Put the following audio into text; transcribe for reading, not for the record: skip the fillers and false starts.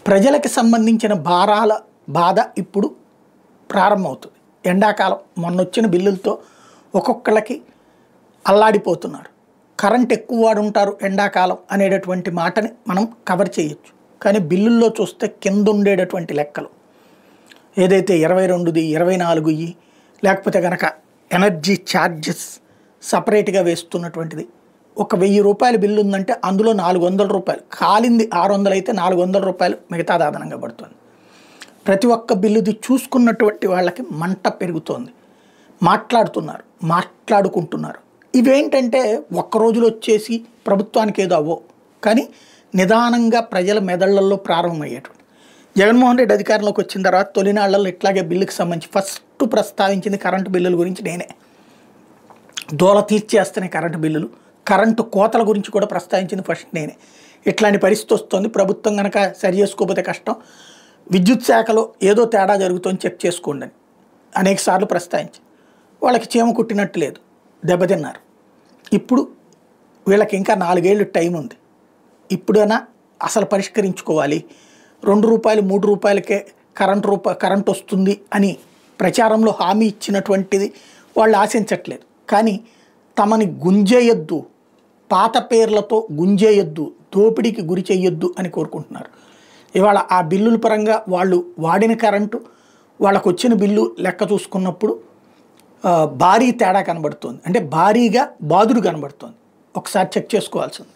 ప్రజలకు సంబంధించిన భారాల బాధ ఇప్పుడు ప్రారంభమవుతుంది. ఎండాకాలం మొన్నొచ్చిన బిల్లులతో ఒక్కొక్కళ్ళకి అల్లాడిపోతున్నారు. కరెంట్ ఎక్కువ వాడుంటారు ఎండాకాలం అనేటటువంటి మాటని మనం కవర్ చేయొచ్చు. కానీ బిల్లుల్లో చూస్తే కింద ఉండేటటువంటి లెక్కలు ఏదైతే 22ది 24 లేకపోతే కనుక ఎనర్జీ ఛార్జెస్ సపరేట్గా వేస్తున్నటువంటిది ఒక 1000 రూపాయల బిల్లు ఉందంటే అందులో 400 రూపాయలు, కాలింది 600 అయితే 400 రూపాయలు మిగతాది అదనంగా పడుతుంది. ప్రతి ఒక్క బిల్లుది చూసుకున్నటువంటి వాళ్ళకి మంట పెరుగుతోంది. మాట్లాడుతున్నారు, మాట్లాడుకుంటున్నారు. ఇవేంటంటే ఒక్క రోజులో వచ్చేసి ప్రభుత్వానికి ఏదో అవ్వో, కానీ నిదానంగా ప్రజల మెదళ్లలో ప్రారంభమయ్యేటువంటి. జగన్మోహన్ రెడ్డి అధికారంలోకి వచ్చిన తర్వాత తొలినాళ్లలో ఇట్లాగే బిల్లుకి సంబంధించి ఫస్ట్ ప్రస్తావించింది కరెంటు బిల్లుల గురించి నేనే. దోల తీర్చేస్తున్నాయి కరెంటు బిల్లులు, కరెంటు కోతల గురించి కూడా ప్రస్తావించింది ఫస్ట్ నేనే. ఇట్లాంటి పరిస్థితి వస్తుంది, ప్రభుత్వం కనుక సరి చేసుకోకపోతే కష్టం, విద్యుత్ శాఖలో ఏదో తేడా జరుగుతుంది చెక్ చేసుకోండి అని అనేక సార్లు ప్రస్తావించి వాళ్ళకి చీమ కుట్టినట్టు లేదు, దెబ్బతిన్నారు. ఇప్పుడు వీళ్ళకి ఇంకా 4 ఏళ్ళు టైం ఉంది. ఇప్పుడైనా అసలు పరిష్కరించుకోవాలి. 2 రూపాయలు 3 రూపాయలకే కరెంట్ వస్తుంది అని ప్రచారంలో హామీ ఇచ్చినటువంటిది వాళ్ళు ఆశించట్లేదు. కానీ తమని గుంజేయొద్దు, పాత పేర్లతో గుంజేయొద్దు, దోపిడీకి గురి చేయొద్దు అని కోరుకుంటున్నారు. ఇవాళ ఆ బిల్లుల పరంగా వాళ్ళు వాడిన కరెంటు వాళ్ళకు వచ్చిన బిల్లు లెక్క చూసుకున్నప్పుడు భారీ తేడా కనబడుతుంది. అంటే భారీగా బాదుడు కనబడుతుంది. ఒకసారి చెక్ చేసుకోవాల్సింది.